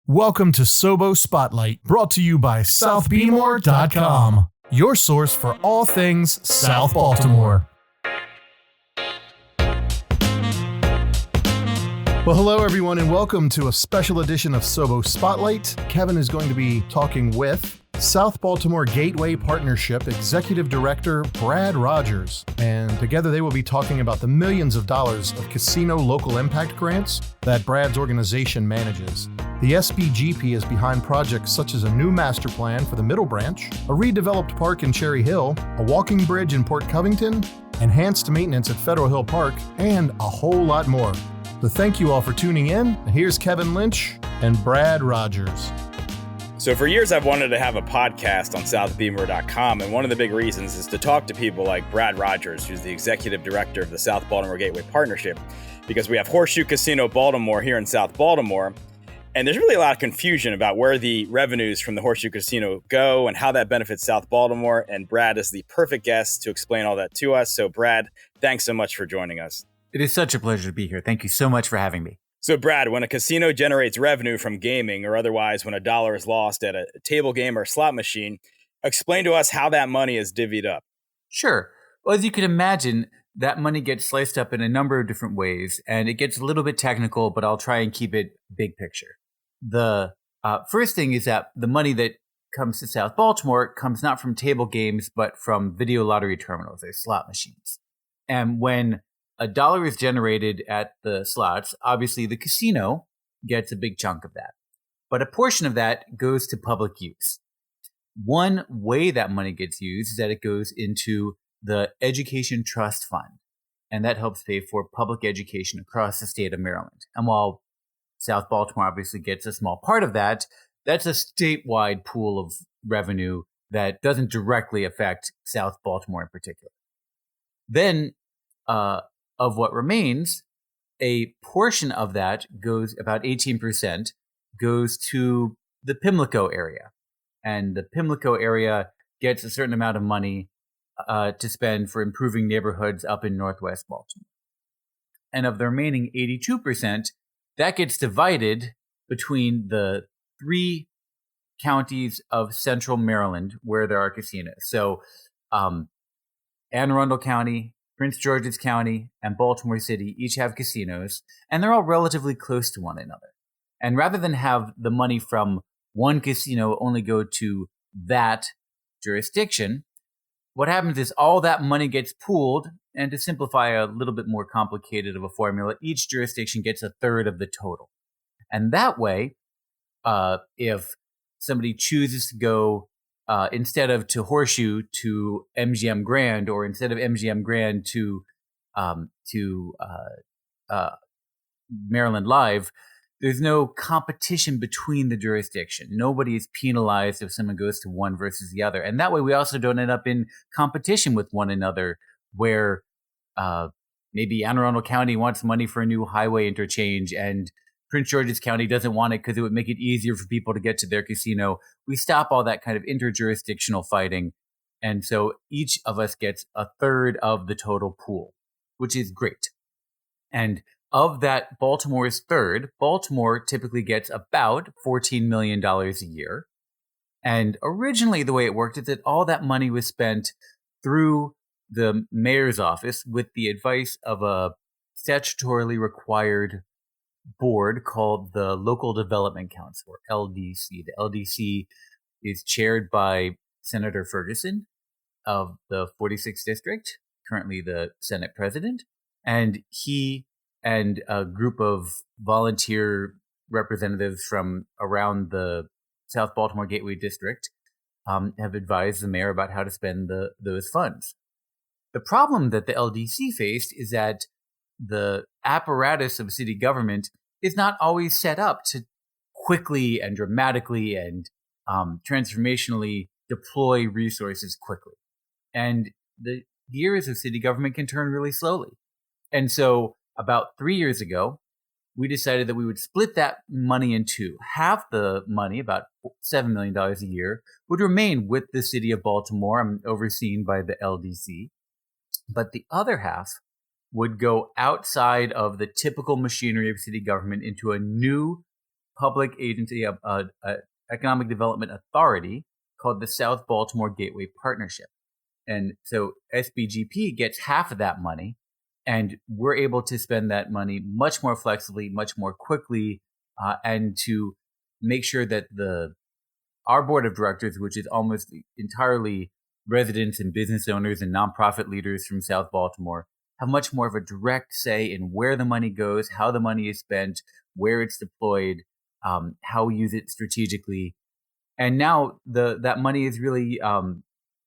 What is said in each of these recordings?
Welcome to SoBo Spotlight, brought to you by SouthBaltimore.com, your source for all things South Baltimore. Well, hello everyone, and welcome to a special edition of SoBo Spotlight. Kevin is going to be talking with South Baltimore Gateway Partnership Executive Director Brad Rogers, and together they will be talking about the millions of dollars of casino local impact grants that Brad's organization manages. The SBGP is behind projects such as a new master plan for the Middle Branch, a redeveloped park in Cherry Hill, a walking bridge in Port Covington, enhanced maintenance at Federal Hill Park, and a whole lot more. So thank you all for tuning in. Here's Kevin Lynch and Brad Rogers. So for years, I've wanted to have a podcast on SouthBaltimore.com, and one of the big reasons is to talk to people like Brad Rogers, who's the executive director of the South Baltimore Gateway Partnership, because we have Horseshoe Casino Baltimore here in South Baltimore, and there's really a lot of confusion about where the revenues from the Horseshoe Casino go and how that benefits South Baltimore, and Brad is the perfect guest to explain all that to us. So Brad, thanks so much for joining us. It is such a pleasure to be here. Thank you so much for having me. So Brad, when a casino generates revenue from gaming or otherwise when a dollar is lost at a table game or slot machine, explain to us how that money is divvied up. Sure. Well, as you can imagine, that money gets sliced up in a number of different ways, and it gets a little bit technical, but I'll try and keep it big picture. The first thing is that the money that comes to South Baltimore comes not from table games, but from video lottery terminals, or slot machines. And when a dollar is generated at the slots, obviously the casino gets a big chunk of that. But a portion of that goes to public use. One way that money gets used is that it goes into the Education Trust Fund, and that helps pay for public education across the state of Maryland. And while South Baltimore obviously gets a small part of that, that's a statewide pool of revenue that doesn't directly affect South Baltimore in particular. Then, of what remains, a portion of that goes, about 18%, goes to the Pimlico area. And the Pimlico area gets a certain amount of money to spend for improving neighborhoods up in Northwest Baltimore. And of the remaining 82%, that gets divided between the 3 counties of central Maryland where there are casinos. So Anne Arundel County, Prince George's County, and Baltimore City each have casinos, and they're all relatively close to one another. And rather than have the money from one casino only go to that jurisdiction, what happens is all that money gets pooled, and to simplify a little bit more complicated of a formula, each jurisdiction gets a third of the total. And that way, if somebody chooses to go instead of to Horseshoe to MGM Grand, or instead of MGM Grand to Maryland Live, there's no competition between the jurisdiction. Nobody is penalized if someone goes to one versus the other. And that way we also don't end up in competition with one another where maybe Anne Arundel County wants money for a new highway interchange and Prince George's County doesn't want it because it would make it easier for people to get to their casino. We stop all that kind of interjurisdictional fighting. And so each of us gets a third of the total pool, which is great. And of that Baltimore's third, Baltimore typically gets about $14 million a year. And originally the way it worked is that all that money was spent through the mayor's office with the advice of a statutorily required board called the Local Development Council, or LDC. The LDC is chaired by Senator Ferguson of the 46th District, currently the Senate President, and he and a group of volunteer representatives from around the South Baltimore Gateway District have advised the mayor about how to spend those funds. The problem that the LDC faced is that the apparatus of city government is not always set up to quickly and dramatically and transformationally deploy resources quickly. And the gears of city government can turn really slowly. And so about 3 years ago, we decided that we would split that money in two. Half the money, about $7 million a year, would remain with the city of Baltimore, overseen by the LDC. But the other half would go outside of the typical machinery of city government into a new public agency, economic development authority called the South Baltimore Gateway Partnership. And so SBGP gets half of that money, and we're able to spend that money much more flexibly, much more quickly, and to make sure that our board of directors, which is almost entirely residents and business owners and nonprofit leaders from South Baltimore, have much more of a direct say in where the money goes, how the money is spent, where it's deployed, how we use it strategically. And now that money is really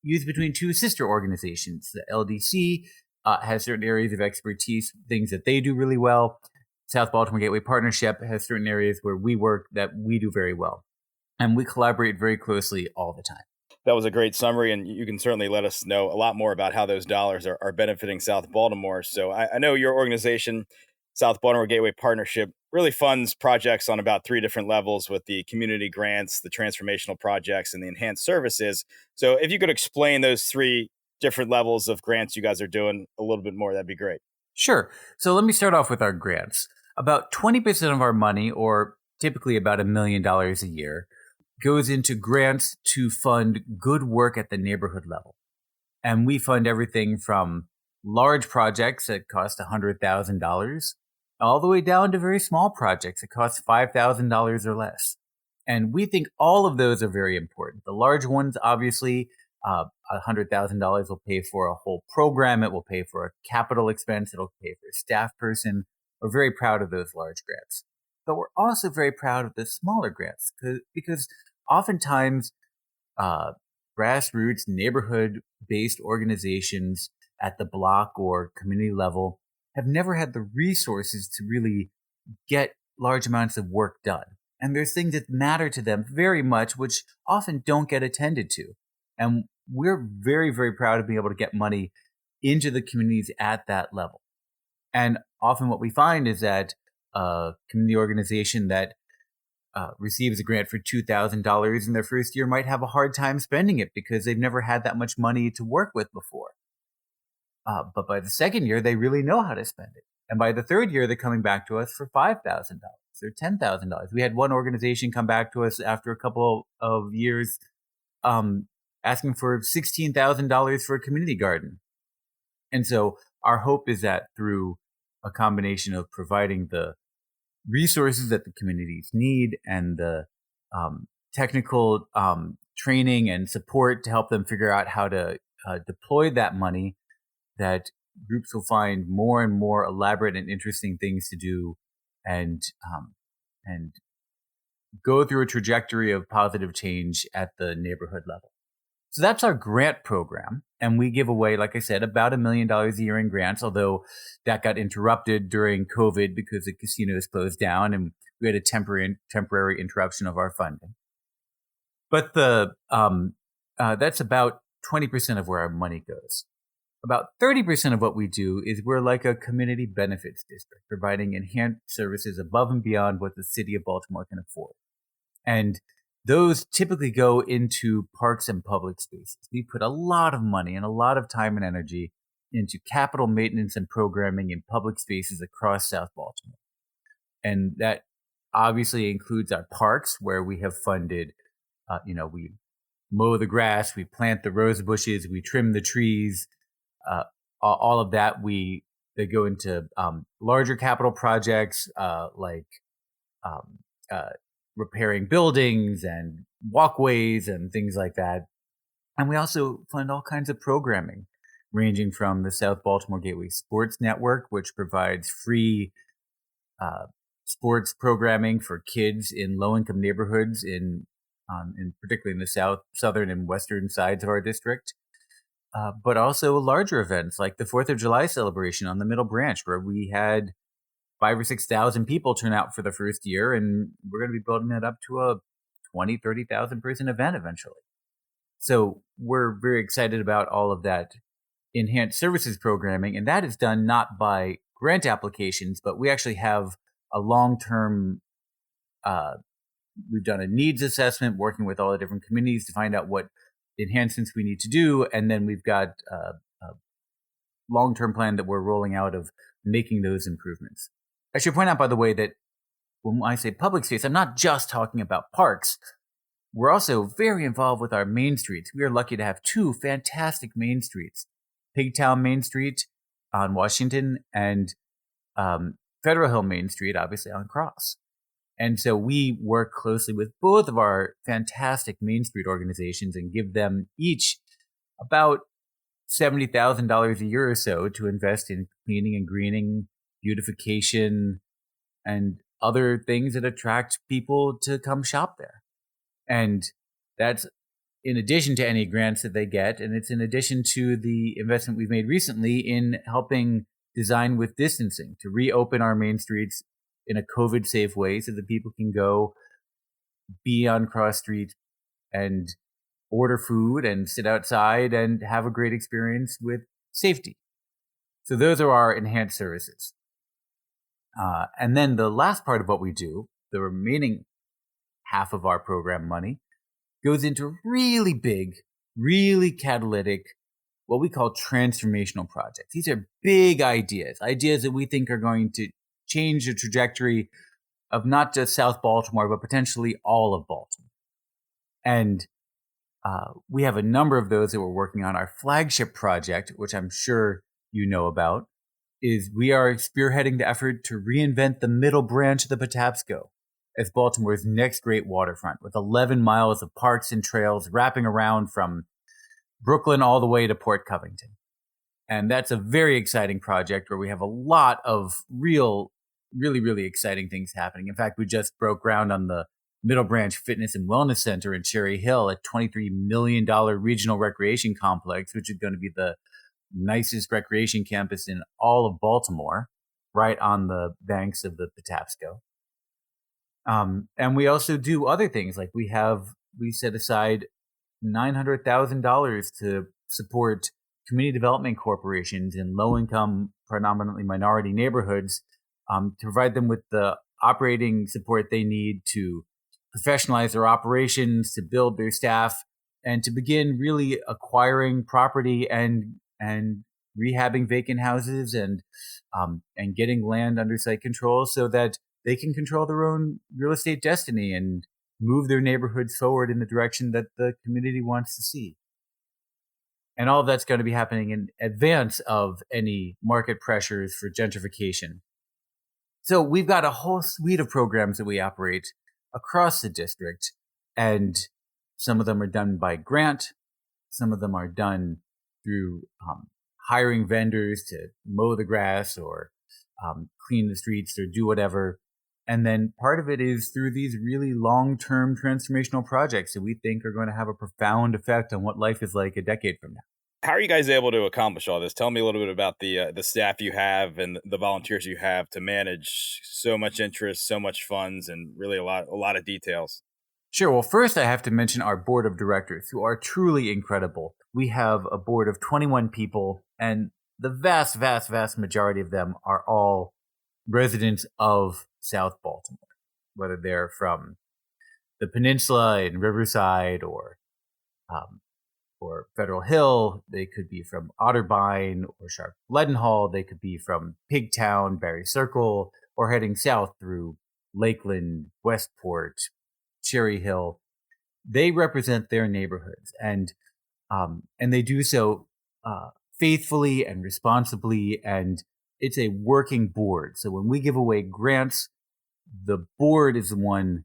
used between two sister organizations. The LDC has certain areas of expertise, things that they do really well. South Baltimore Gateway Partnership has certain areas where we work that we do very well. And we collaborate very closely all the time. That was a great summary, and you can certainly let us know a lot more about how those dollars are benefiting South Baltimore. So I know your organization, South Baltimore Gateway Partnership, really funds projects on about 3 different levels with the community grants, the transformational projects, and the enhanced services. So if you could explain those 3 different levels of grants you guys are doing a little bit more, that'd be great. Sure. So let me start off with our grants. About 20% of our money, or typically about $1 million a year, goes into grants to fund good work at the neighborhood level. And we fund everything from large projects that cost $100,000 all the way down to very small projects that cost $5,000 or less. And we think all of those are very important. The large ones, obviously, $100,000 will pay for a whole program. It will pay for a capital expense. It'll pay for a staff person. We're very proud of those large grants. But we're also very proud of the smaller grants because oftentimes grassroots, neighborhood-based organizations at the block or community level have never had the resources to really get large amounts of work done. And there's things that matter to them very much, which often don't get attended to. And we're very, very proud of being able to get money into the communities at that level. And often what we find is that a community organization that receives a grant for $2,000 in their first year might have a hard time spending it because they've never had that much money to work with before. But by the second year, they really know how to spend it. And by the third year, they're coming back to us for $5,000 or $10,000. We had one organization come back to us after a couple of years asking for $16,000 for a community garden. And so our hope is that through a combination of providing the resources that the communities need and the technical training and support to help them figure out how to deploy that money, that groups will find more and more elaborate and interesting things to do and go through a trajectory of positive change at the neighborhood level. So that's our grant program. And we give away, like I said, about $1 million a year in grants, although that got interrupted during COVID because the casinos closed down and we had a temporary interruption of our funding. But that's about 20% of where our money goes. About 30% of what we do is we're like a community benefits district, providing enhanced services above and beyond what the city of Baltimore can afford. And those typically go into parks and public spaces. We put a lot of money and a lot of time and energy into capital maintenance and programming in public spaces across South Baltimore. And that obviously includes our parks, where we have funded, we mow the grass, we plant the rose bushes, we trim the trees, all of that. They go into larger capital projects like repairing buildings and walkways and things like that. And we also fund all kinds of programming, ranging from the South Baltimore Gateway Sports Network, which provides free sports programming for kids in low-income neighborhoods, in particularly in the southern and western sides of our district. But also larger events like the 4th of July celebration on the Middle Branch, where we had 5,000 or 6,000 people turn out for the first year, and we're going to be building that up to a 20,000, 30,000 person event eventually. So we're very excited about all of that enhanced services programming, and that is done not by grant applications, but we actually have a long-term, we've done a needs assessment working with all the different communities to find out what enhancements we need to do, and then we've got a long-term plan that we're rolling out of making those improvements. I should point out, by the way, that when I say public space, I'm not just talking about parks. We're also very involved with our main streets. We are lucky to have two fantastic main streets, Pigtown Main Street on Washington and Federal Hill Main Street, obviously on Cross. And so we work closely with both of our fantastic Main Street organizations and give them each about $70,000 a year or so to invest in cleaning and greening, beautification, and other things that attract people to come shop there. And that's in addition to any grants that they get. And it's in addition to the investment we've made recently in helping design with distancing to reopen our main streets in a COVID-safe way so that people can go be on Cross Street and order food and sit outside and have a great experience with safety. So those are our enhanced services. And then the last part of what we do, the remaining half of our program money, goes into really big, really catalytic, what we call transformational projects. These are big ideas that we think are going to change the trajectory of not just South Baltimore, but potentially all of Baltimore. And we have a number of those that we're working on. Our flagship project, which I'm sure you know about, is we are spearheading the effort to reinvent the middle branch of the Patapsco as Baltimore's next great waterfront, with 11 miles of parks and trails wrapping around from Brooklyn all the way to Port Covington. And that's a very exciting project where we have a lot of really, really exciting things happening. In fact, we just broke ground on the Middle Branch Fitness and Wellness Center in Cherry Hill, a $23 million regional recreation complex, which is going to be the nicest recreation campus in all of Baltimore, right on the banks of the Patapsco. And we also do other things, like we set aside $900,000 to support community development corporations in low-income, predominantly minority neighborhoods, to provide them with the operating support they need to professionalize their operations, to build their staff, and to begin really acquiring property and rehabbing vacant houses and getting land under site control so that they can control their own real estate destiny and move their neighborhoods forward in the direction that the community wants to see. And all of that's going to be happening in advance of any market pressures for gentrification. So we've got a whole suite of programs that we operate across the district, and some of them are done by grant. Some of them are done through hiring vendors to mow the grass or clean the streets or do whatever. And then part of it is through these really long-term transformational projects that we think are going to have a profound effect on what life is like a decade from now. How are you guys able to accomplish all this? Tell me a little bit about the staff you have and the volunteers you have to manage so much interest, so much funds, and really a lot of details. Sure. Well, first I have to mention our board of directors, who are truly incredible. We have a board of 21 people, and the vast, vast, vast majority of them are all residents of South Baltimore, whether they're from the peninsula in Riverside or Federal Hill. They could be from Otterbein or Sharp Leadenhall. They could be from Pigtown, Barry Circle, or heading south through Lakeland, Westport, Cherry Hill. They represent their neighborhoods, and they do so faithfully and responsibly, and it's a working board. So when we give away grants, the board is the one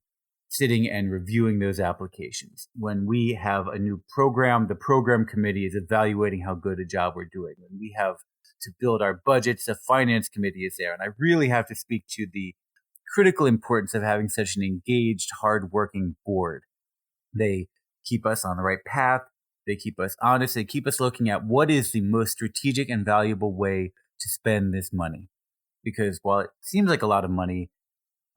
sitting and reviewing those applications. When we have a new program, the program committee is evaluating how good a job we're doing. When we have to build our budgets, the finance committee is there. And I really have to speak to the critical importance of having such an engaged, hardworking board. They keep us on the right path. They keep us honest. They keep us looking at what is the most strategic and valuable way to spend this money. Because while it seems like a lot of money,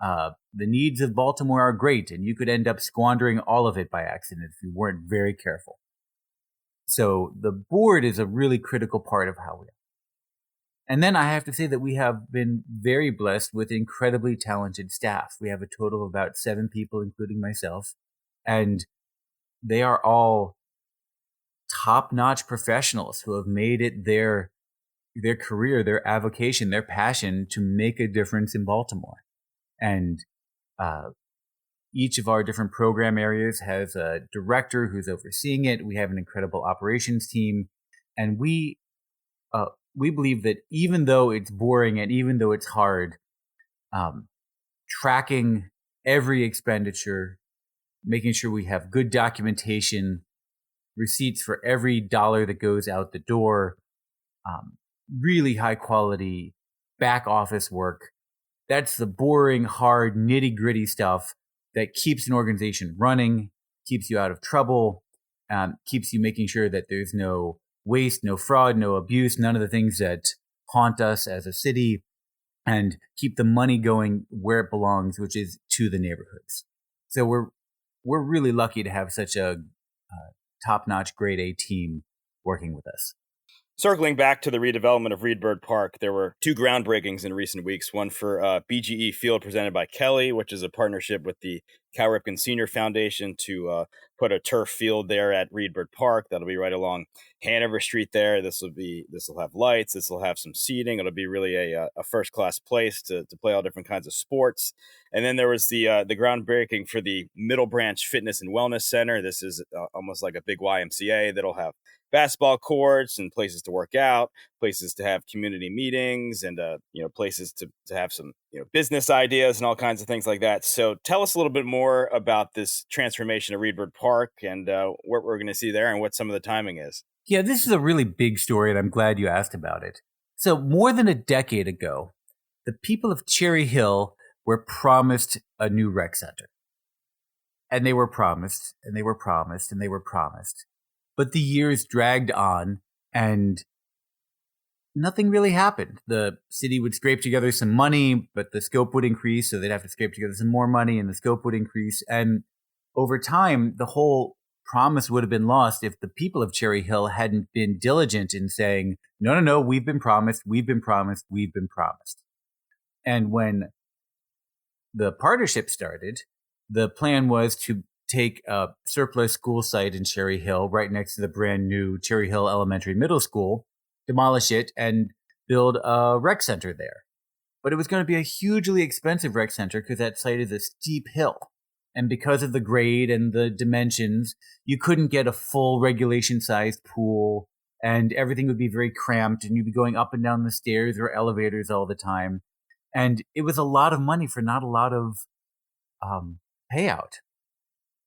the needs of Baltimore are great, and you could end up squandering all of it by accident if you weren't very careful. So the board is a really critical part of how we are. And then I have to say that we have been very blessed with incredibly talented staff. We have a total of about 7 people, including myself, and they are all top-notch professionals who have made it their career, their avocation, their passion to make a difference in Baltimore. And Each of our different program areas has a director who's overseeing it. We have an incredible operations team, and we believe that even though it's boring and even though it's hard, tracking every expenditure, making sure we have good documentation, receipts for every dollar that goes out the door, really high quality back office work. That's the boring, hard, nitty gritty stuff that keeps an organization running, keeps you out of trouble, keeps you making sure that there's no waste, no fraud, no abuse, none of the things that haunt us as a city, and keep the money going where it belongs, which is to the neighborhoods. So we're really lucky to have such a top-notch grade A team working with us. Circling back to the redevelopment of Reed Bird Park, there were two groundbreakings in recent weeks. One for BGE Field presented by Kelly, which is a partnership with the Cal Ripken Senior Foundation to put a turf field there at Reed Bird Park. That'll be right along Hanover Street there. This will have lights. This will have some seating. It'll be really a first-class place to play all different kinds of sports. And then there was the groundbreaking for the Middle Branch Fitness and Wellness Center. This is almost like a big YMCA that'll have basketball courts and places to work out, places to have community meetings, and places to have some business ideas and all kinds of things like that. So tell us a little bit more about this transformation of Reed Bird Park and what we're going to see there and what some of the timing is. Yeah, this is a really big story, and I'm glad you asked about it. So more than a decade ago, the people of Cherry Hill were promised a new rec center. And they were promised, and they were promised, and they were promised. But the years dragged on, and nothing really happened. The city would scrape together some money, but the scope would increase, so they'd have to scrape together some more money, and the scope would increase. And over time, the whole promise would have been lost if the people of Cherry Hill hadn't been diligent in saying, no, we've been promised, we've been promised, we've been promised. And when the partnership started, the plan was to take a surplus school site in Cherry Hill right next to the brand new Cherry Hill Elementary Middle School, demolish it, and build a rec center there. But it was going to be a hugely expensive rec center because that site is a steep hill. And because of the grade and the dimensions, you couldn't get a full regulation-sized pool, and everything would be very cramped, and you'd be going up and down the stairs or elevators all the time. And it was a lot of money for not a lot of payout.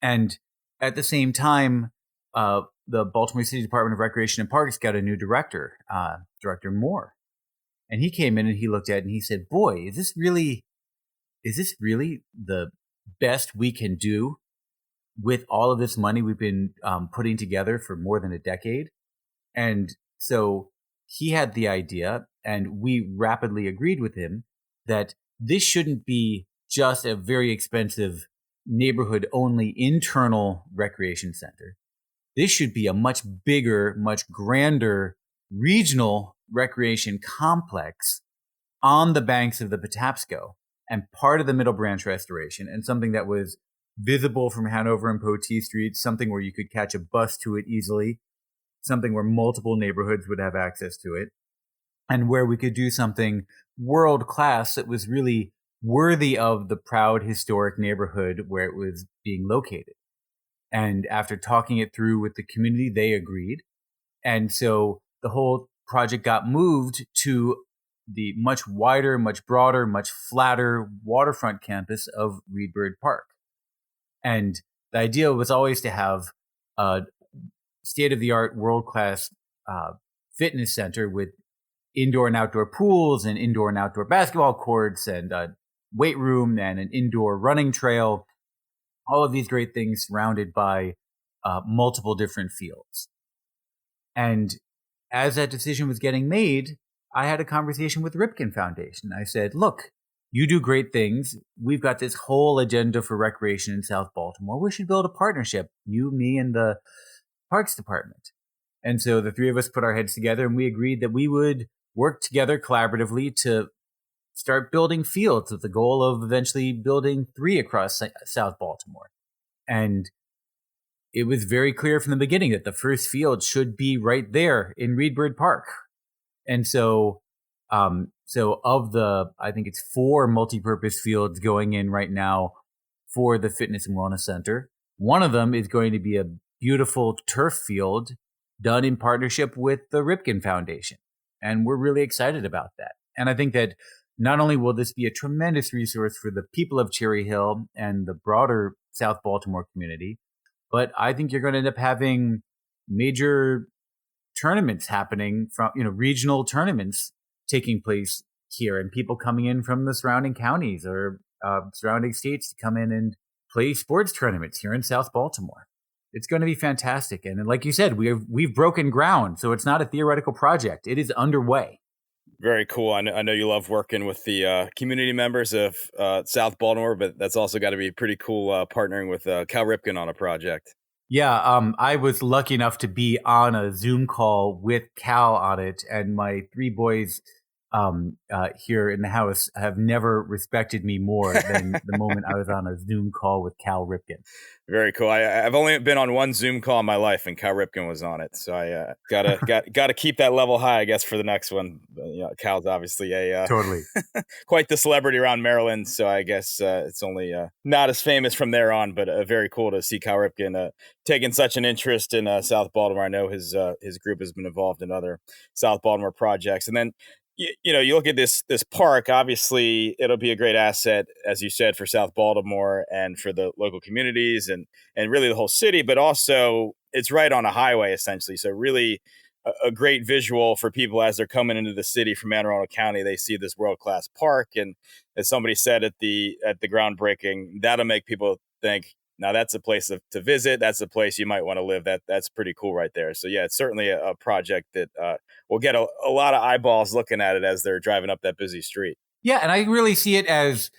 And at the same time, the Baltimore City Department of Recreation and Parks got a new director, Director Moore. And he came in and he looked at it and he said, boy, is this really the best we can do with all of this money we've been putting together for more than a decade? And so he had the idea, and we rapidly agreed with him, that this shouldn't be just a very expensive neighborhood-only internal recreation center. This should be a much bigger, much grander regional recreation complex on the banks of the Patapsco and part of the Middle Branch restoration, and something that was visible from Hanover and Poteet Streets, something where you could catch a bus to it easily, something where multiple neighborhoods would have access to it, and where we could do something world-class that was really worthy of the proud historic neighborhood where it was being located. And after talking it through with the community, they agreed. And so the whole project got moved to the much wider, much broader, much flatter waterfront campus of Reed Bird Park. And the idea was always to have a state-of-the-art, world-class fitness center with indoor and outdoor pools and indoor and outdoor basketball courts and a weight room and an indoor running trail, all of these great things surrounded by multiple different fields. And as that decision was getting made, I had a conversation with Ripken Foundation. I said, look, you do great things. We've got this whole agenda for recreation in South Baltimore. We should build a partnership, you, me, and the Parks Department. And so the three of us put our heads together and we agreed that we would work together collaboratively to start building fields with the goal of eventually building 3 across South Baltimore. And it was very clear from the beginning that the first field should be right there in Reed Bird Park. And so of the, I think it's 4 multi-purpose fields going in right now, for the Fitness and Wellness Center. One of them is going to be a beautiful turf field done in partnership with the Ripken Foundation. And we're really excited about that. And I think that not only will this be a tremendous resource for the people of Cherry Hill and the broader South Baltimore community, but I think you're going to end up having major tournaments happening from, regional tournaments taking place here, and people coming in from the surrounding counties or surrounding states to come in and play sports tournaments here in South Baltimore. It's going to be fantastic. And like you said, we've broken ground. So it's not a theoretical project. It is underway. Very cool. I know you love working with the community members of South Baltimore, but that's also got to be pretty cool partnering with Cal Ripken on a project. Yeah, I was lucky enough to be on a Zoom call with Cal on it, and my three boys here in the house have never respected me more than the moment I was on a Zoom call with Cal Ripken. Very cool. I've only been on one Zoom call in my life, and Cal Ripken was on it. So I gotta keep that level high, I guess, for the next one. Cal's obviously totally quite the celebrity around Maryland. So I guess it's only not as famous from there on, but very cool to see Cal Ripken taking such an interest in South Baltimore. I know his group has been involved in other South Baltimore projects, and then. You look at this park, obviously it'll be a great asset, as you said, for South Baltimore and for the local communities and really the whole city, but also it's right on a highway essentially. So really a great visual for people as they're coming into the city from Anne Arundel County. They see this world-class park. And as somebody said at the groundbreaking, that'll make people think, now that's a place to visit. That's a place you might want to live. That's pretty cool right there. So yeah, it's certainly a project that will get a lot of eyeballs looking at it as they're driving up that busy street. Yeah, and I really see it as,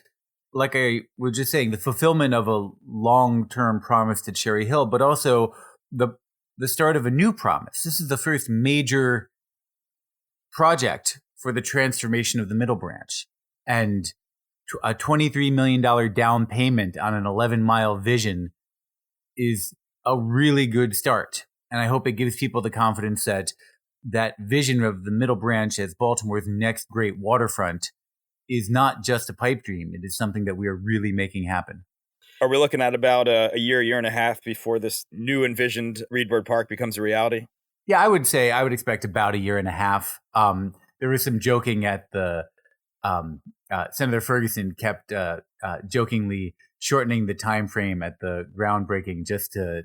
like I was just saying, the fulfillment of a long-term promise to Cherry Hill, but also the start of a new promise. This is the first major project for the transformation of the Middle Branch, and a $23 million down payment on an 11-mile vision is a really good start. And I hope it gives people the confidence that that vision of the Middle Branch as Baltimore's next great waterfront is not just a pipe dream. It is something that we are really making happen. Are we looking at about a year and a half before this new envisioned Reedbird Park becomes a reality? Yeah, I would expect about a year and a half. There was some joking at the Senator Ferguson kept jokingly shortening the time frame at the groundbreaking just to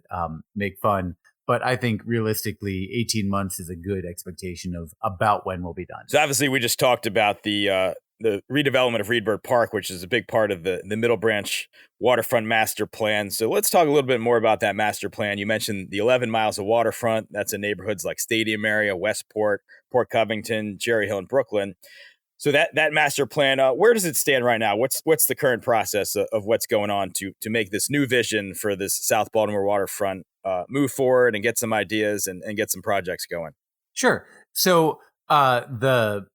make fun. But I think realistically, 18 months is a good expectation of about when we'll be done. So obviously, we just talked about the redevelopment of Reedbird Park, which is a big part of the Middle Branch waterfront master plan. So let's talk a little bit more about that master plan. You mentioned the 11 miles of waterfront. That's in neighborhoods like Stadium area, Westport, Port Covington, Cherry Hill, and Brooklyn. So that master plan, where does it stand right now? What's the current process of what's going on to make this new vision for this South Baltimore waterfront move forward and get some ideas and get some projects going? Sure. So the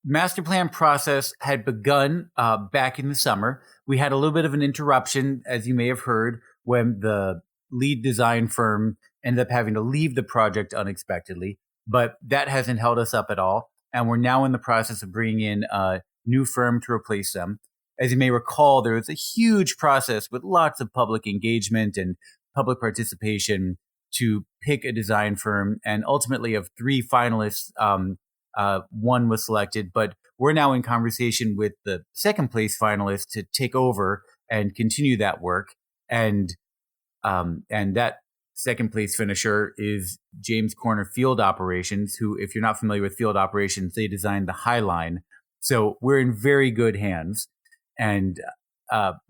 master plan process had begun back in the summer. We had a little bit of an interruption, as you may have heard, when the lead design firm ended up having to leave the project unexpectedly. But that hasn't held us up at all. And we're now in the process of bringing in a new firm to replace them. As you may recall, there was a huge process with lots of public engagement and public participation to pick a design firm. And ultimately, of 3 finalists, one was selected. But we're now in conversation with the second place finalist to take over and continue that work. And that second place finisher is James Corner Field Operations, who, if you're not familiar with field operations, they designed the High Line. So we're in very good hands. And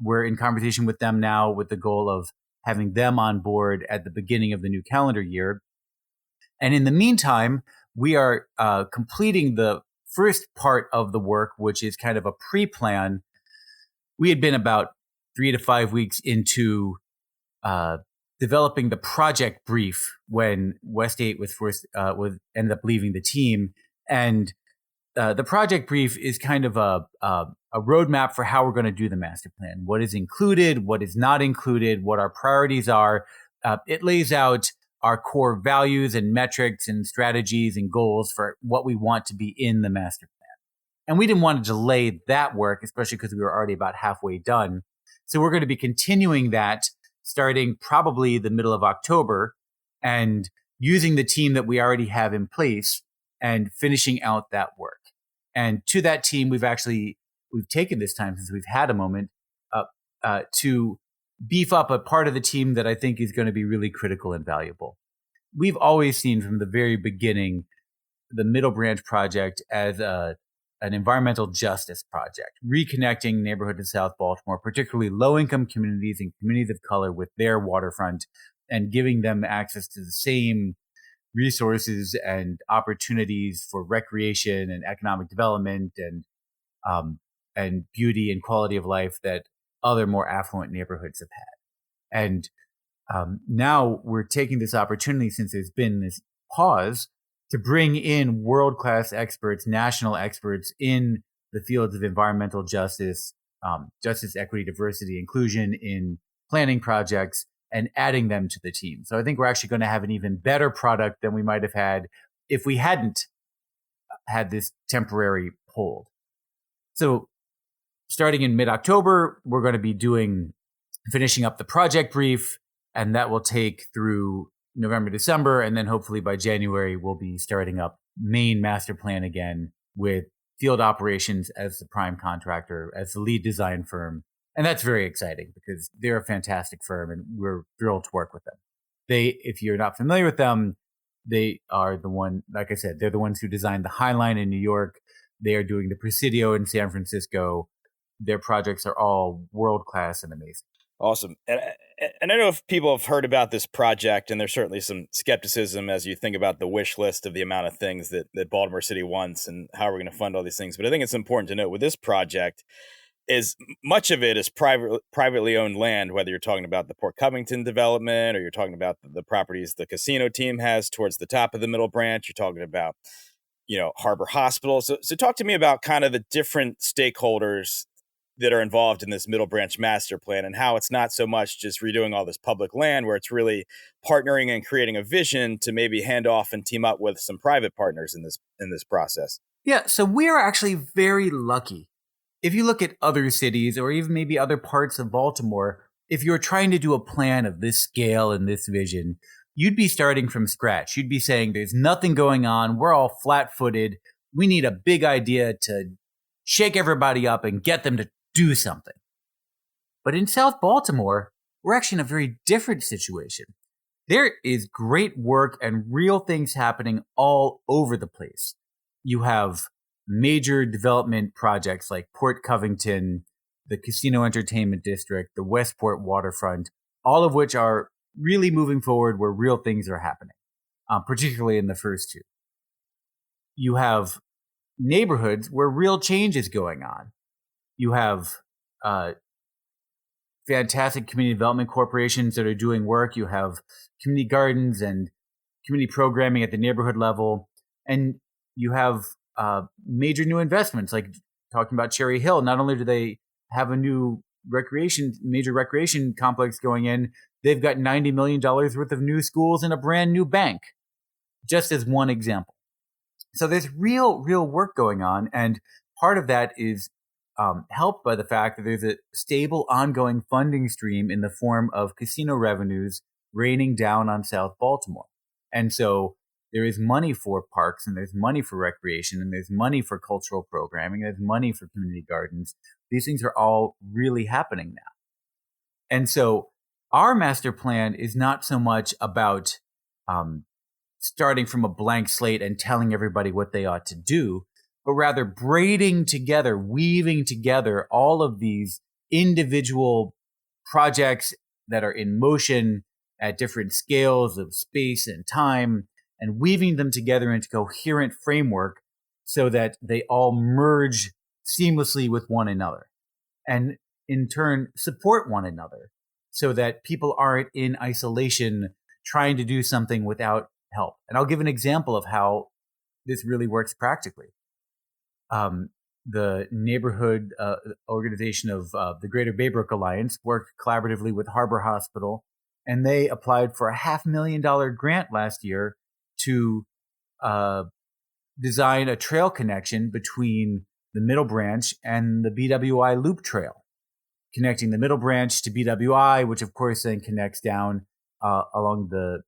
we're in conversation with them now with the goal of having them on board at the beginning of the new calendar year. And in the meantime, we are completing the first part of the work, which is kind of a pre-plan. We had been about 3 to 5 weeks into developing the project brief when West 8 ended up leaving the team. And the project brief is kind of a roadmap for how we're going to do the master plan. What is included, what is not included, what our priorities are. It lays out our core values and metrics and strategies and goals for what we want to be in the master plan. And we didn't want to delay that work, especially because we were already about halfway done. So we're going to be continuing that starting probably the middle of October and using the team that we already have in place and finishing out that work. And to that team, we've taken this time since we've had a moment to beef up a part of the team that I think is going to be really critical and valuable. We've always seen from the very beginning the Middle Branch project as an environmental justice project, reconnecting neighborhoods in South Baltimore, particularly low-income communities and communities of color with their waterfront, and giving them access to the same resources and opportunities for recreation and economic development and beauty and quality of life that other more affluent neighborhoods have had. And now we're taking this opportunity, since there's been this pause, to bring in world-class experts, national experts in the fields of environmental justice, justice, equity, diversity, inclusion in planning projects, and adding them to the team. So I think we're actually going to have an even better product than we might have had if we hadn't had this temporary hold. So starting in mid-October, we're going to be finishing up the project brief, and that will take through November, December, and then hopefully by January, we'll be starting up main master plan again with field operations as the prime contractor, as the lead design firm. And that's very exciting because they're a fantastic firm and we're thrilled to work with them. If you're not familiar with them, they are the one, like I said, they're the ones who designed the High Line in New York. They are doing the Presidio in San Francisco. Their projects are all world-class and amazing. Awesome. And I don't know if people have heard about this project, and there's certainly some skepticism as you think about the wish list of the amount of things that Baltimore City wants and how we're going to fund all these things. But I think it's important to note with this project is much of it is privately owned land, whether you're talking about the Port Covington development or you're talking about the properties the casino team has towards the top of the Middle Branch. You're talking about, Harbor Hospital. So talk to me about kind of the different stakeholders that are involved in this Middle Branch master plan and how it's not so much just redoing all this public land, where it's really partnering and creating a vision to maybe hand off and team up with some private partners in this process. Yeah, so we are actually very lucky. If you look at other cities or even maybe other parts of Baltimore, if you're trying to do a plan of this scale and this vision, you'd be starting from scratch. You'd be saying there's nothing going on. We're all flat-footed. We need a big idea to shake everybody up and get them to do something. But in South Baltimore, we're actually in a very different situation. There is great work and real things happening all over the place. You have major development projects like Port Covington, the Casino Entertainment District, the Westport Waterfront, all of which are really moving forward where real things are happening, particularly in the first two. You have neighborhoods where real change is going on. You have fantastic community development corporations that are doing work. You have community gardens and community programming at the neighborhood level. And you have major new investments, like talking about Cherry Hill. Not only do they have a new major recreation complex going in, they've got $90 million worth of new schools and a brand new bank, just as one example. So there's real work going on. And part of that is helped by the fact that there's a stable ongoing funding stream in the form of casino revenues raining down on South Baltimore. And so there is money for parks, and there's money for recreation, and there's money for cultural programming, there's money for community gardens. These things are all really happening now. And so our master plan is not so much about starting from a blank slate and telling everybody what they ought to do, but rather weaving together all of these individual projects that are in motion at different scales of space and time, and weaving them together into coherent framework so that they all merge seamlessly with one another and in turn support one another so that people aren't in isolation trying to do something without help. And I'll give an example of how this really works practically. The neighborhood organization of the Greater Baybrook Alliance worked collaboratively with Harbor Hospital, and they applied for a $500,000 grant last year to design a trail connection between the Middle Branch and the BWI Loop Trail. connecting the middle branch to BWI, which of course then connects down along the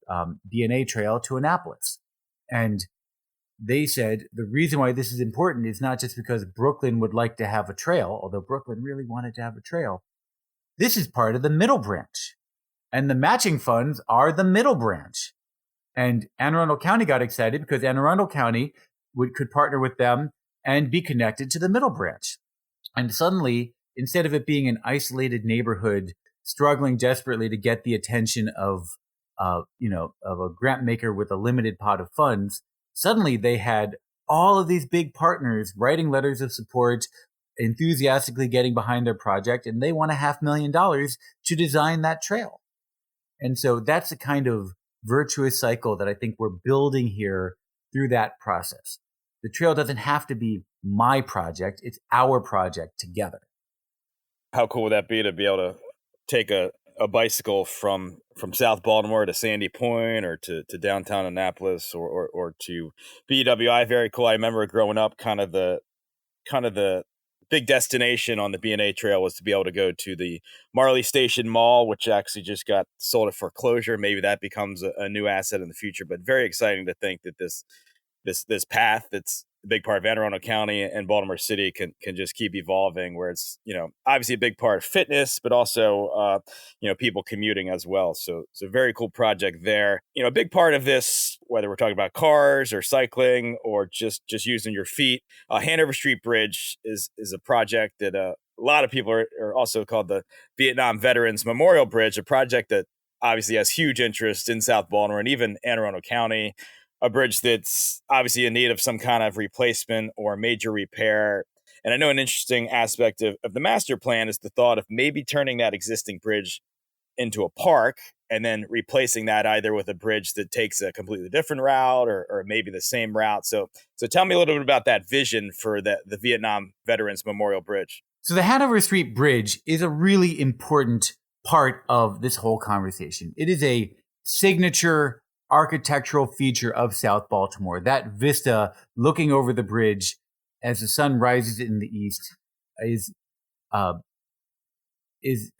DNA trail to Annapolis. And they said the reason why this is important is not just because Brooklyn would like to have a trail, although Brooklyn really wanted to have a trail. This is part of the middle branch. And the matching funds are the middle branch. And Anne Arundel County got excited because Anne Arundel County could partner with them and be connected to the middle branch. And suddenly, instead of it being an isolated neighborhood struggling desperately to get the attention of a grant maker with a limited pot of funds, suddenly they had all of these big partners writing letters of support, enthusiastically getting behind their project, and they want $500,000 to design that trail. And so that's the kind of virtuous cycle that I think we're building here through that process. The trail doesn't have to be my project, it's our project together. How cool would that be to be able to take a bicycle from South Baltimore to Sandy Point or to downtown Annapolis or to BWI? Very cool. I remember growing up, kind of the big destination on the B&A trail was to be able to go to the Marley Station Mall, which actually just got sold at foreclosure. Maybe that becomes a new asset in the future, but very exciting to think that this path that's a big part of Anne Arundel County and Baltimore City can just keep evolving, where it's, obviously a big part of fitness, but also, people commuting as well. So it's a very cool project there. A big part of this, whether we're talking about cars or cycling or just using your feet, Hanover Street Bridge is a project that a lot of people are also called the Vietnam Veterans Memorial Bridge, a project that obviously has huge interest in South Baltimore and even Anne Arundel County. A bridge that's obviously in need of some kind of replacement or major repair. And I know an interesting aspect of the master plan is the thought of maybe turning that existing bridge into a park and then replacing that either with a bridge that takes a completely different route or maybe the same route. So tell me a little bit about that vision for the Vietnam Veterans Memorial Bridge. So the Hanover Street Bridge is a really important part of this whole conversation. It is a signature architectural feature of South Baltimore. That vista looking over the bridge as the sun rises in the east is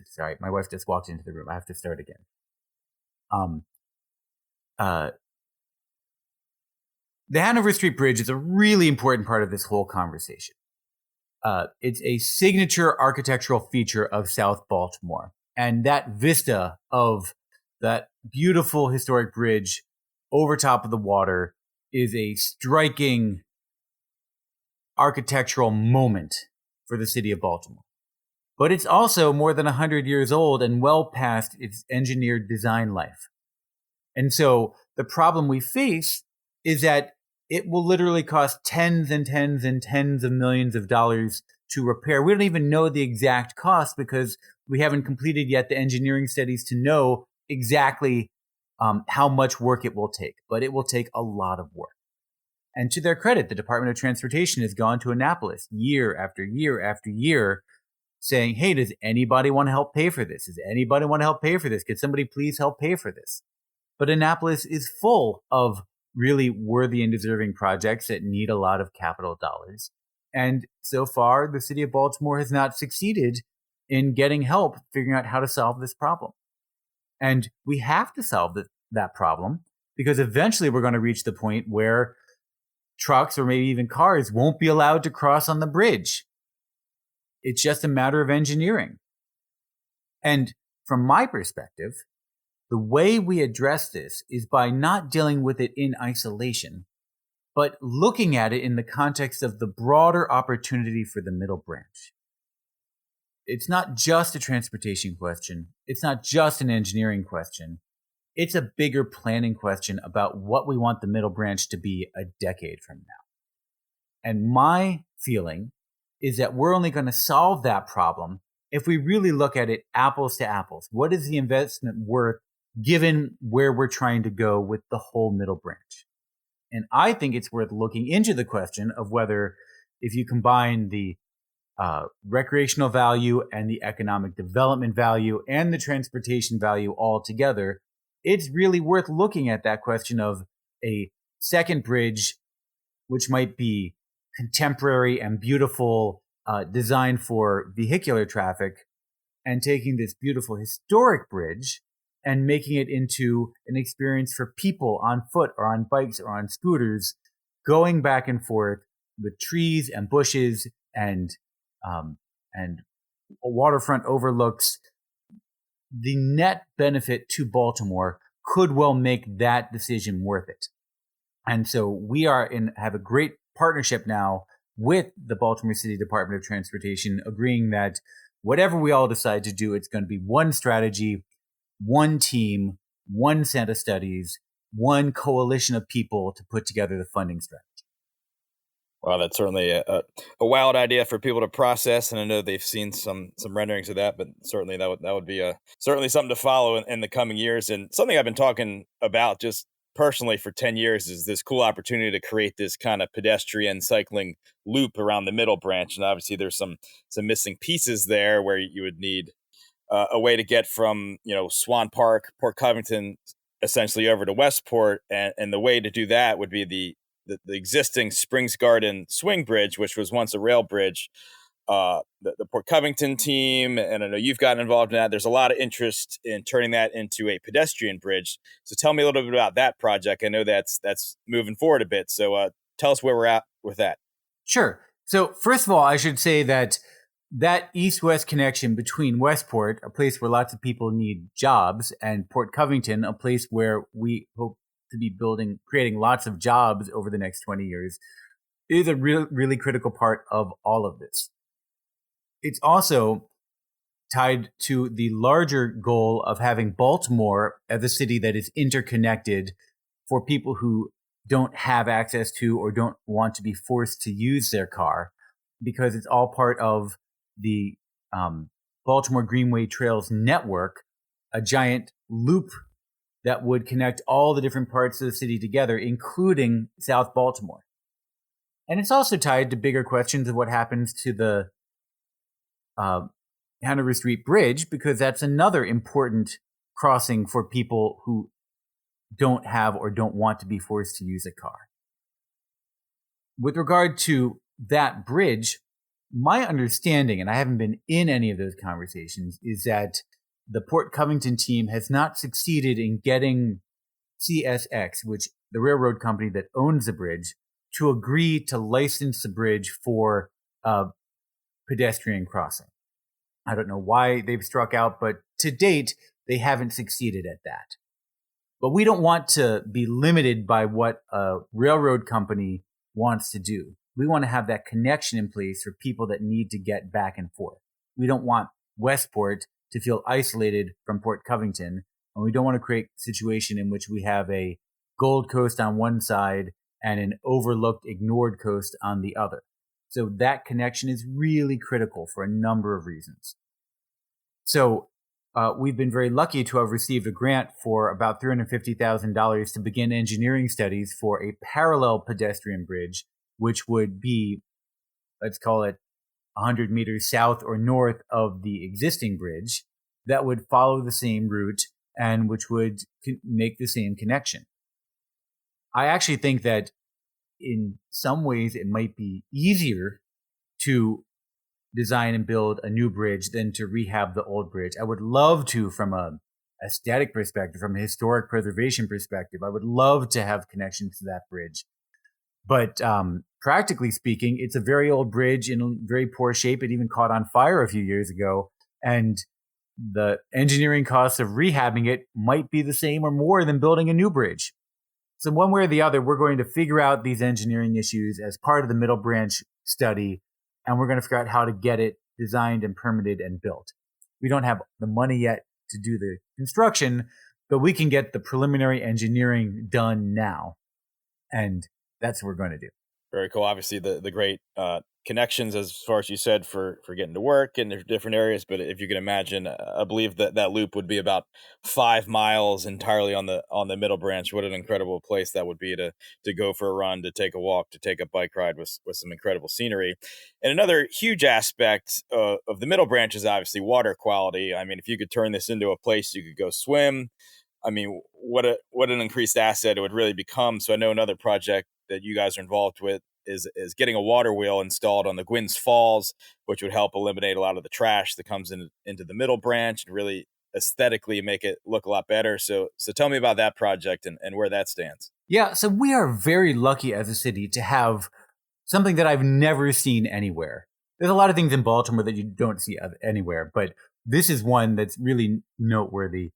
sorry, my wife just walked into the room. I have to start again. The Hanover Street Bridge is a really important part of this whole conversation. It's a signature architectural feature of South Baltimore. And that vista of that beautiful historic bridge over top of the water is a striking architectural moment for the city of Baltimore. But it's also more than 100 years old and well past its engineered design life. And so the problem we face is that it will literally cost tens and tens and tens of millions of dollars to repair. We don't even know the exact cost because we haven't completed yet the engineering studies to know exactly how much work it will take, but it will take a lot of work. And to their credit, the Department of Transportation has gone to Annapolis year after year after year saying, hey, does anybody want to help pay for this? Does anybody want to help pay for this? Could somebody please help pay for this? But Annapolis is full of really worthy and deserving projects that need a lot of capital dollars. And so far, the city of Baltimore has not succeeded in getting help figuring out how to solve this problem. And we have to solve that problem because eventually we're going to reach the point where trucks or maybe even cars won't be allowed to cross on the bridge. It's just a matter of engineering. And from my perspective, the way we address this is by not dealing with it in isolation, but looking at it in the context of the broader opportunity for the middle branch. It's not just a transportation question. It's not just an engineering question. It's a bigger planning question about what we want the middle branch to be a decade from now. And my feeling is that we're only going to solve that problem if we really look at it apples to apples. What is the investment worth given where we're trying to go with the whole middle branch? And I think it's worth looking into the question of whether if you combine the recreational value and the economic development value and the transportation value all together, it's really worth looking at that question of a second bridge, which might be contemporary and beautiful, designed for vehicular traffic, and taking this beautiful historic bridge and making it into an experience for people on foot or on bikes or on scooters, going back and forth with trees and bushes and waterfront overlooks. The net benefit to Baltimore could well make that decision worth it. And so we have a great partnership now with the Baltimore City Department of Transportation, agreeing that whatever we all decide to do, it's going to be one strategy, one team, one set of studies, one coalition of people to put together the funding strategy. Well, that's certainly a wild idea for people to process, and I know they've seen some renderings of that, but certainly that would be certainly something to follow in the coming years. And something I've been talking about just personally for 10 years is this cool opportunity to create this kind of pedestrian cycling loop around the middle branch. And obviously there's some missing pieces there where you would need a way to get from, Swan Park, Port Covington, essentially over to Westport. And the way to do that would be the existing Springs Garden swing bridge, which was once a rail bridge. The Port Covington team, and I know you've gotten involved in that. There's a lot of interest in turning that into a pedestrian bridge. So tell me a little bit about that project. I know that's moving forward a bit. So tell us where we're at with that. Sure. So first of all, I should say that east-west connection between Westport, a place where lots of people need jobs, and Port Covington, a place where we hope to be creating lots of jobs over the next 20 years, is a really critical part of all of this. It's also tied to the larger goal of having Baltimore as a city that is interconnected for people who don't have access to or don't want to be forced to use their car, because it's all part of the Baltimore Greenway Trails network, a giant loop that would connect all the different parts of the city together, including South Baltimore. And it's also tied to bigger questions of what happens to the Hanover Street Bridge, because that's another important crossing for people who don't have or don't want to be forced to use a car. With regard to that bridge, my understanding, and I haven't been in any of those conversations, is that the Port Covington team has not succeeded in getting CSX, which the railroad company that owns the bridge, to agree to license the bridge for pedestrian crossing. I don't know why they've struck out, but to date, they haven't succeeded at that. But we don't want to be limited by what a railroad company wants to do. We want to have that connection in place for people that need to get back and forth. We don't want Westport to feel isolated from Port Covington, and we don't want to create a situation in which we have a Gold Coast on one side and an overlooked, ignored coast on the other. So that connection is really critical for a number of reasons. So we've been very lucky to have received a grant for about $350,000 to begin engineering studies for a parallel pedestrian bridge, which would be, let's call it 100 meters south or north of the existing bridge, that would follow the same route and which would make the same connection. I actually think that in some ways it might be easier to design and build a new bridge than to rehab the old bridge. I would love to, from a aesthetic perspective, from a historic preservation perspective, I would love to have connections to that bridge. But practically speaking, it's a very old bridge in very poor shape. It even caught on fire a few years ago. And the engineering costs of rehabbing it might be the same or more than building a new bridge. So one way or the other, we're going to figure out these engineering issues as part of the middle branch study, and we're going to figure out how to get it designed and permitted and built. We don't have the money yet to do the construction, but we can get the preliminary engineering done now. And that's what we're going to do. Very cool. Obviously, the great connections, as far as you said, for getting to work in different areas. But if you can imagine, I believe that loop would be about 5 miles entirely on the middle branch. What an incredible place that would be to go for a run, to take a walk, to take a bike ride with some incredible scenery. And another huge aspect of the middle branch is obviously water quality. I mean, if you could turn this into a place you could go swim, I mean, what an increased asset it would really become. So I know another project that you guys are involved with is getting a water wheel installed on the Gwynns Falls, which would help eliminate a lot of the trash that comes into the middle branch and really aesthetically make it look a lot better. So tell me about that project and where that stands. Yeah, so we are very lucky as a city to have something that I've never seen anywhere. There's a lot of things in Baltimore that you don't see anywhere, but this is one that's really noteworthy.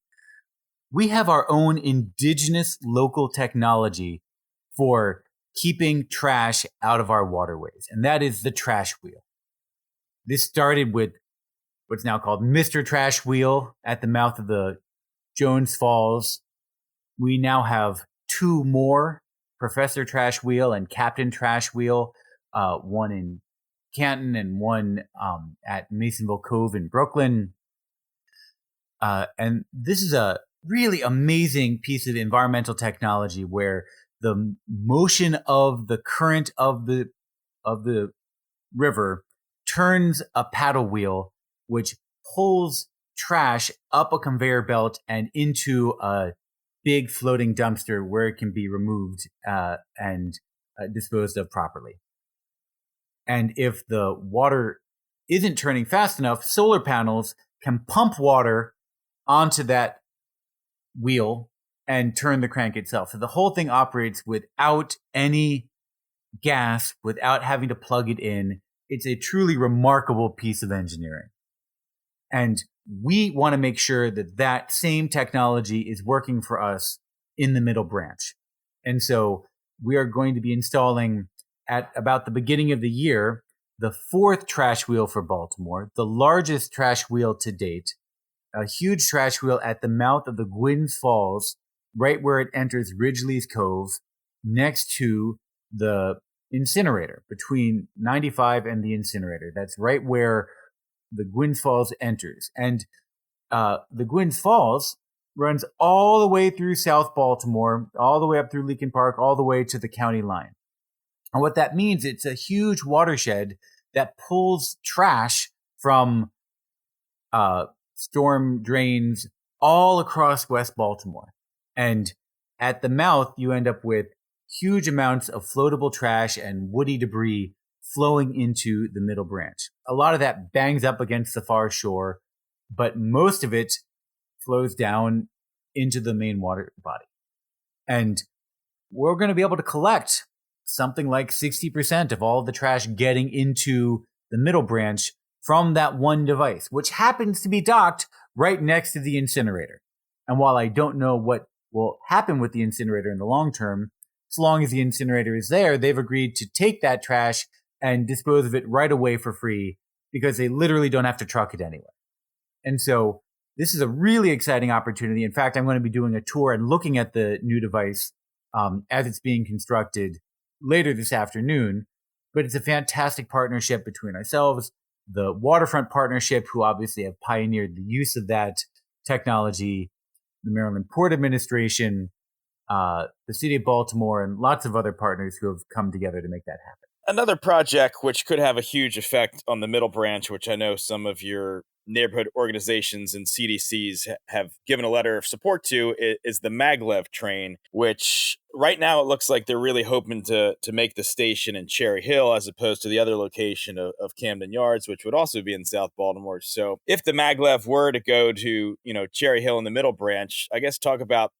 We have our own indigenous local technology for keeping trash out of our waterways, and that is the trash wheel. This started with what's now called Mr. Trash Wheel at the mouth of the Jones Falls. We now have two more, Professor Trash Wheel and Captain Trash Wheel, one in Canton and one at Masonville Cove in Brooklyn. And this is a really amazing piece of environmental technology where the motion of the current of the river turns a paddle wheel, which pulls trash up a conveyor belt and into a big floating dumpster where it can be removed and disposed of properly. And if the water isn't turning fast enough, solar panels can pump water onto that wheel and turn the crank itself. So the whole thing operates without any gas, without having to plug it in. It's a truly remarkable piece of engineering. And we want to make sure that that same technology is working for us in the middle branch. And so we are going to be installing at about the beginning of the year, the fourth trash wheel for Baltimore, the largest trash wheel to date, a huge trash wheel at the mouth of the Gwynns Falls, right where it enters Ridgely's Cove, next to the incinerator, between 95 and the incinerator. That's right where the Gwynns Falls enters. And the Gwynns Falls runs all the way through South Baltimore, all the way up through Leakin Park, all the way to the county line. And what that means, it's a huge watershed that pulls trash from storm drains all across West Baltimore. And at the mouth, you end up with huge amounts of floatable trash and woody debris flowing into the middle branch. A lot of that bangs up against the far shore, but most of it flows down into the main water body. And we're going to be able to collect something like 60% of all the trash getting into the middle branch from that one device, which happens to be docked right next to the incinerator. And while I don't know what will happen with the incinerator in the long term, as long as the incinerator is there, they've agreed to take that trash and dispose of it right away for free because they literally don't have to truck it anyway. And so this is a really exciting opportunity. In fact, I'm going to be doing a tour and looking at the new device as it's being constructed later this afternoon. But it's a fantastic partnership between ourselves, the Waterfront Partnership, who obviously have pioneered the use of that technology, the Maryland Port Administration, the City of Baltimore, and lots of other partners who have come together to make that happen. Another project which could have a huge effect on the middle branch, which I know some of your neighborhood organizations and CDCs have given a letter of support to, is the maglev train, which right now it looks like they're really hoping to make the station in Cherry Hill as opposed to the other location of Camden Yards, which would also be in South Baltimore. So if the maglev were to go to, Cherry Hill in the middle branch, I guess talk about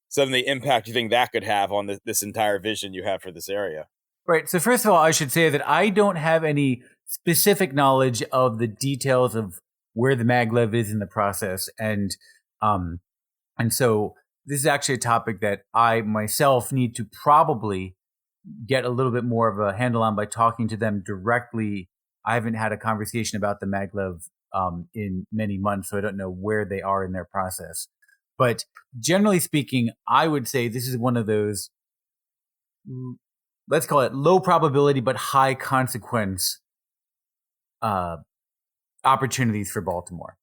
some of the impact you think that could have on this entire vision you have for this area. Right. So first of all, I should say that I don't have any specific knowledge of the details of where the maglev is in the process. And so this is actually a topic that I myself need to probably get a little bit more of a handle on by talking to them directly. I haven't had a conversation about the maglev in many months, so I don't know where they are in their process. But generally speaking, I would say this is one of those, let's call it low probability but high consequence opportunities for Baltimore.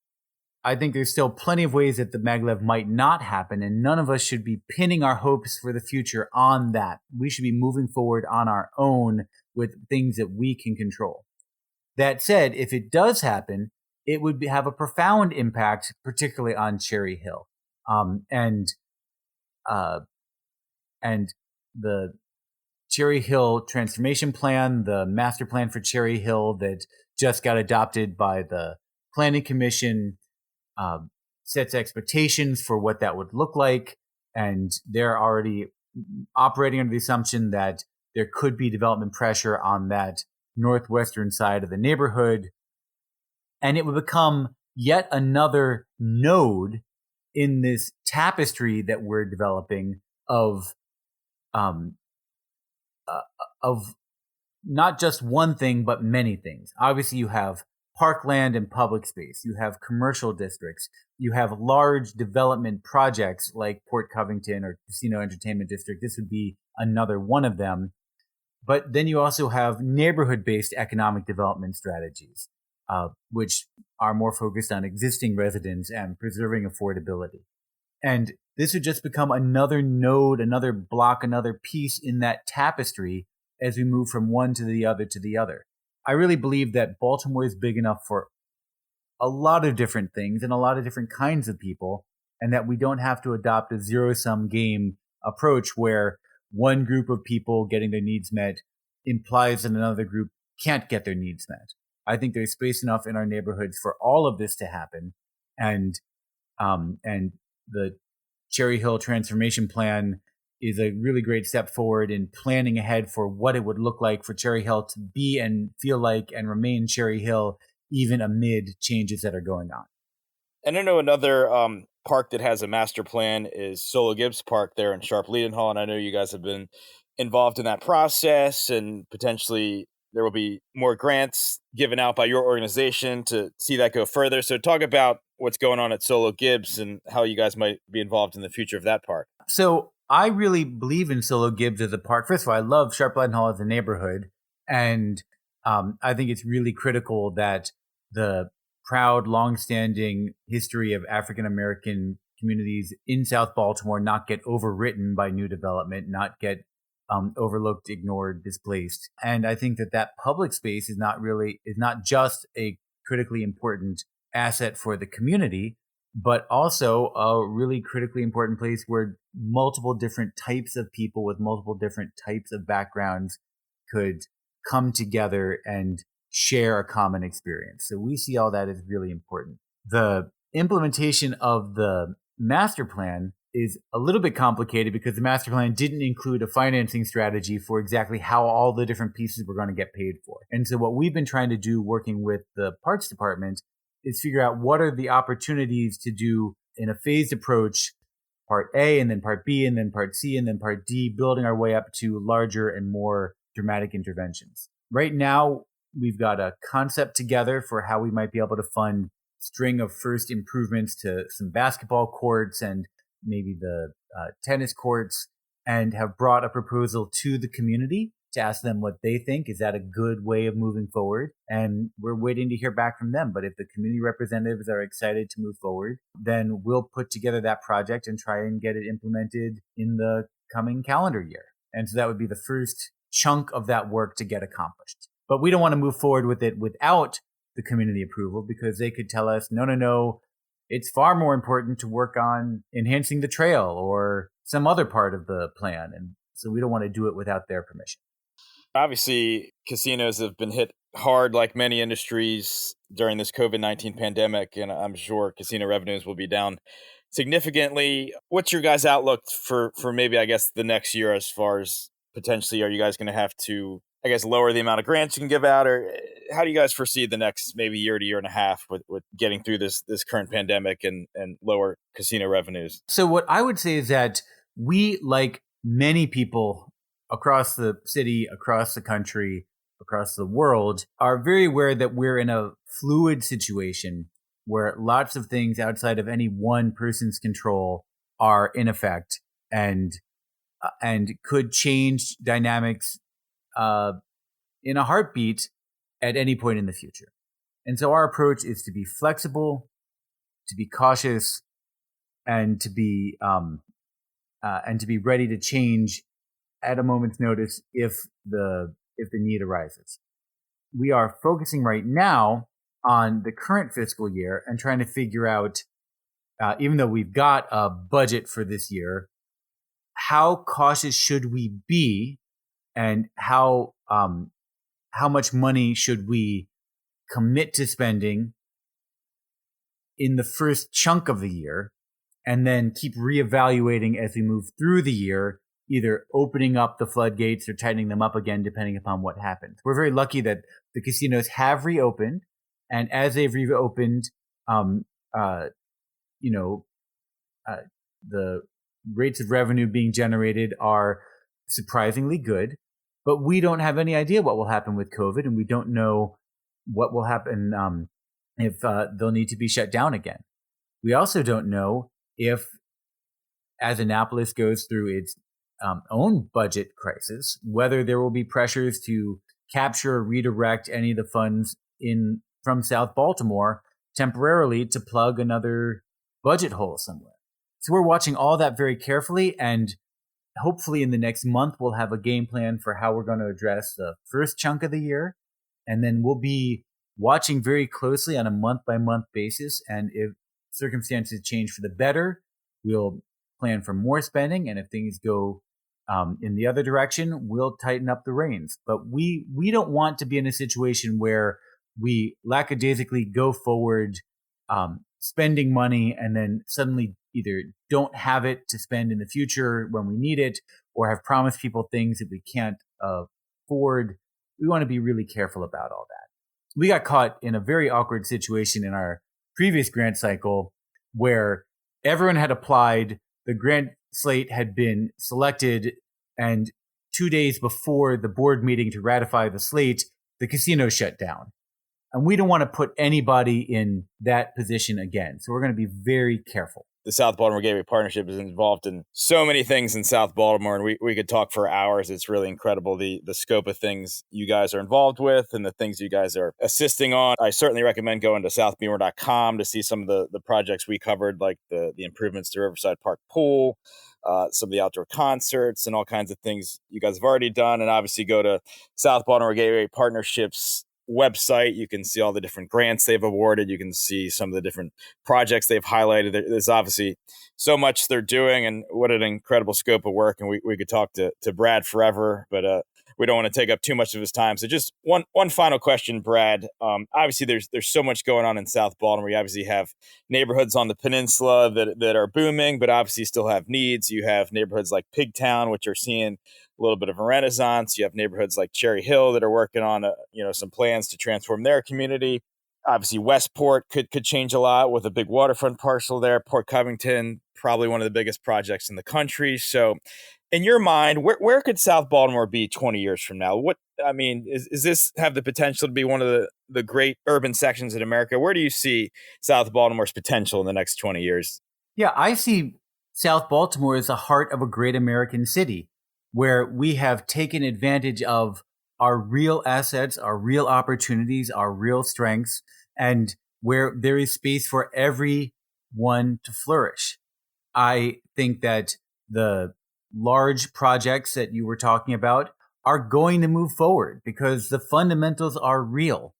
I think there's still plenty of ways that the maglev might not happen, and none of us should be pinning our hopes for the future on that. We should be moving forward on our own with things that we can control. That said, if it does happen, it would have a profound impact, particularly on Cherry Hill. And the Cherry Hill transformation plan, the master plan for Cherry Hill that just got adopted by the Planning Commission, sets expectations for what that would look like. And they're already operating under the assumption that there could be development pressure on that northwestern side of the neighborhood. And it would become yet another node in this tapestry that we're developing of not just one thing, but many things. Obviously, you have parkland and public space. You have commercial districts. You have large development projects like Port Covington or Casino Entertainment District. This would be another one of them. But then you also have neighborhood-based economic development strategies, which are more focused on existing residents and preserving affordability. And this would just become another node, another block, another piece in that tapestry as we move from one to the other to the other. I really believe that Baltimore is big enough for a lot of different things and a lot of different kinds of people, and that we don't have to adopt a zero-sum game approach where one group of people getting their needs met implies that another group can't get their needs met. I think there's space enough in our neighborhoods for all of this to happen, and the Cherry Hill transformation plan is a really great step forward in planning ahead for what it would look like for Cherry Hill to be and feel like and remain Cherry Hill, even amid changes that are going on. And I know another park that has a master plan is Solo Gibbs Park there in Sharp-Leadenhall, and I know you guys have been involved in that process, and potentially there will be more grants given out by your organization to see that go further. So talk about what's going on at Solo Gibbs and how you guys might be involved in the future of that park. So I really believe in Solo Gibbs as a park. First of all, I love Sharp-Leadenhall as a neighborhood, and I think it's really critical that the proud, long-standing history of African-American communities in South Baltimore not get overwritten by new development, not get overlooked, ignored, displaced. And I think that public space is not just a critically important asset for the community, but also a really critically important place where multiple different types of people with multiple different types of backgrounds could come together and share a common experience. So we see all that as really important. The implementation of the master plan is a little bit complicated because the master plan didn't include a financing strategy for exactly how all the different pieces were going to get paid for. And so what we've been trying to do working with the Parks Department is figure out what are the opportunities to do in a phased approach, part A and then part B and then part C and then part D, building our way up to larger and more dramatic interventions. Right now, we've got a concept together for how we might be able to fund string of first improvements to some basketball courts and maybe the tennis courts, and have brought a proposal to the community to ask them what they think. Is that a good way of moving forward? And we're waiting to hear back from them. But if the community representatives are excited to move forward, then we'll put together that project and try and get it implemented in the coming calendar year. And so that would be the first chunk of that work to get accomplished. But we don't want to move forward with it without the community approval, because they could tell us, no, it's far more important to work on enhancing the trail or some other part of the plan. And so we don't want to do it without their permission. Obviously, casinos have been hit hard, like many industries, during this COVID-19 pandemic, and I'm sure casino revenues will be down significantly. What's your guys' outlook for maybe, I guess, the next year, as far as potentially, are you guys going to have to, I guess, lower the amount of grants you can give out, or how do you guys foresee the next maybe year to year and a half with getting through this current pandemic and lower casino revenues? So what I would say is that we, like many people across the city, across the country, across the world, are very aware that we're in a fluid situation where lots of things outside of any one person's control are in effect and could change dynamics in a heartbeat at any point in the future. And so our approach is to be flexible, to be cautious, and to be ready to change at a moment's notice if the need arises. We are focusing right now on the current fiscal year and trying to figure out, even though we've got a budget for this year, how cautious should we be and how much money should we commit to spending in the first chunk of the year, and then keep reevaluating as we move through the year, either opening up the floodgates or tightening them up again, depending upon what happens. We're very lucky that the casinos have reopened, and as they've reopened, the rates of revenue being generated are surprisingly good, but we don't have any idea what will happen with COVID, and we don't know what will happen if they'll need to be shut down again. We also don't know if, as Annapolis goes through its own budget crisis, whether there will be pressures to capture or redirect any of the funds from South Baltimore temporarily to plug another budget hole somewhere. So we're watching all that very carefully, and hopefully in the next month we'll have a game plan for how we're going to address the first chunk of the year, and then we'll be watching very closely on a month-by-month basis, and if circumstances change for the better, we'll plan for more spending, and if things go in the other direction, we'll tighten up the reins. But we don't want to be in a situation where we lackadaisically go forward spending money and then suddenly either don't have it to spend in the future when we need it, or have promised people things that we can't afford. We want to be really careful about all that. We got caught in a very awkward situation in our previous grant cycle where everyone had applied, the grant slate had been selected, and 2 days before the board meeting to ratify the slate, the casino shut down. And we don't want to put anybody in that position again. So we're going to be very careful. The South Baltimore Gateway Partnership is involved in so many things in South Baltimore, and we could talk for hours. It's really incredible, the scope of things you guys are involved with and the things you guys are assisting on. I certainly recommend going to southbeamer.com to see some of the projects we covered, like the improvements to Riverside Park Pool, some of the outdoor concerts, and all kinds of things you guys have already done. And obviously go to South Baltimore Gateway Partnerships website. You can see all the different grants they've awarded. You can see some of the different projects they've highlighted. There's obviously so much they're doing, and what an incredible scope of work. And we could talk to Brad forever, but we don't want to take up too much of his time. So just one final question, Brad. Obviously, there's so much going on in South Baltimore. You obviously have neighborhoods on the peninsula that are booming, but obviously still have needs. You have neighborhoods like Pigtown, which are seeing a little bit of a renaissance. You have neighborhoods like Cherry Hill that are working on some plans to transform their community. Obviously, Westport could change a lot with a big waterfront parcel there. Port Covington, probably one of the biggest projects in the country. So in your mind, where could South Baltimore be 20 years from now? Is this have the potential to be one of the great urban sections in America? Where do you see South Baltimore's potential in the next 20 years? Yeah, I see South Baltimore as the heart of a great American city, where we have taken advantage of our real assets, our real opportunities, our real strengths, and where there is space for everyone to flourish. I think that the large projects that you were talking about are going to move forward because the fundamentals are real.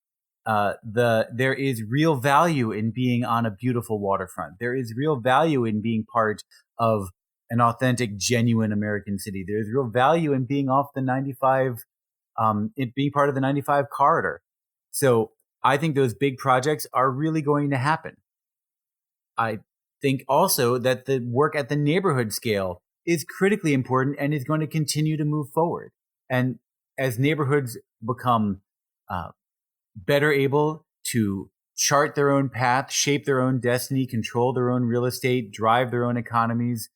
There is real value in being on a beautiful waterfront. There is real value in being part of an authentic, genuine American city. There's real value in being off the 95, in being part of the 95 corridor. So I think those big projects are really going to happen. I think also that the work at the neighborhood scale is critically important and is going to continue to move forward. And as neighborhoods become better able to chart their own path, shape their own destiny, control their own real estate, drive their own economies,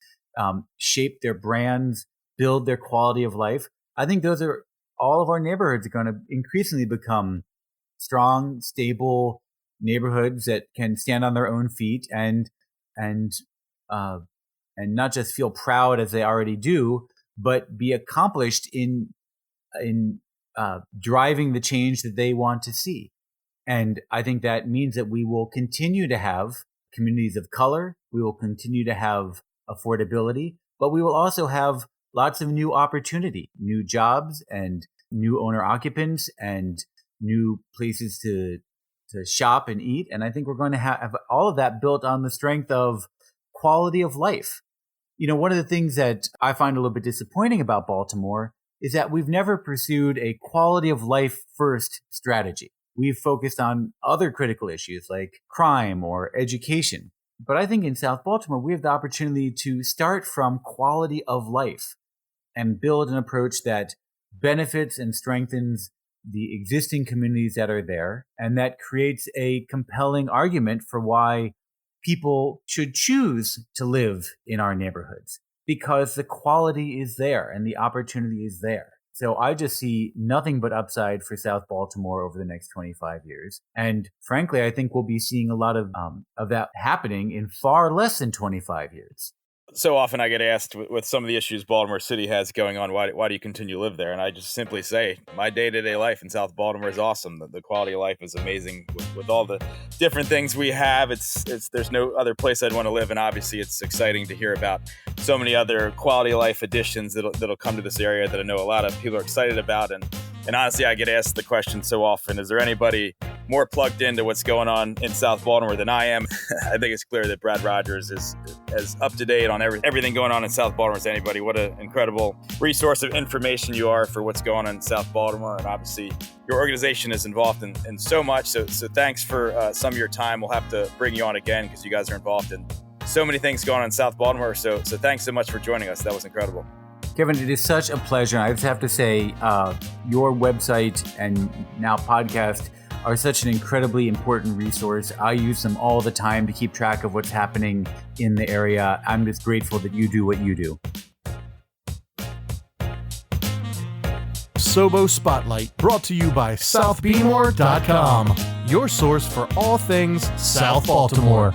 shape their brands, build their quality of life, I think all of our neighborhoods are going to increasingly become strong, stable neighborhoods that can stand on their own feet and not just feel proud as they already do, but be accomplished in driving the change that they want to see. And I think that means that we will continue to have communities of color. We will continue to have affordability, but we will also have lots of new opportunity, new jobs and new owner occupants and new places to shop and eat. And I think we're going to have all of that built on the strength of quality of life. One of the things that I find a little bit disappointing about Baltimore is that we've never pursued a quality of life first strategy. We've focused on other critical issues like crime or education. But I think in South Baltimore, we have the opportunity to start from quality of life and build an approach that benefits and strengthens the existing communities that are there, and that creates a compelling argument for why people should choose to live in our neighborhoods, because the quality is there and the opportunity is there. So I just see nothing but upside for South Baltimore over the next 25 years. And frankly, I think we'll be seeing a lot of that happening in far less than 25 years. So often I get asked with some of the issues Baltimore City has going on, why do you continue to live there? And I just simply say my day-to-day life in South Baltimore is awesome. The quality of life is amazing with all the different things we have. There's no other place I'd want to live. And obviously it's exciting to hear about so many other quality of life additions that'll come to this area that I know a lot of people are excited about. And honestly, I get asked the question so often, is there anybody more plugged into what's going on in South Baltimore than I am? I think it's clear that Brad Rogers is as up to date on everything going on in South Baltimore as anybody. What an incredible resource of information you are for what's going on in South Baltimore. And obviously your organization is involved in so much. So thanks for some of your time. We'll have to bring you on again because you guys are involved in so many things going on in South Baltimore. So thanks so much for joining us. That was incredible. Kevin, it is such a pleasure. I just have to say, your website and now podcast are such an incredibly important resource. I use them all the time to keep track of what's happening in the area. I'm just grateful that you do what you do. SoBo Spotlight, brought to you by SouthBaltimore.com, your source for all things South Baltimore.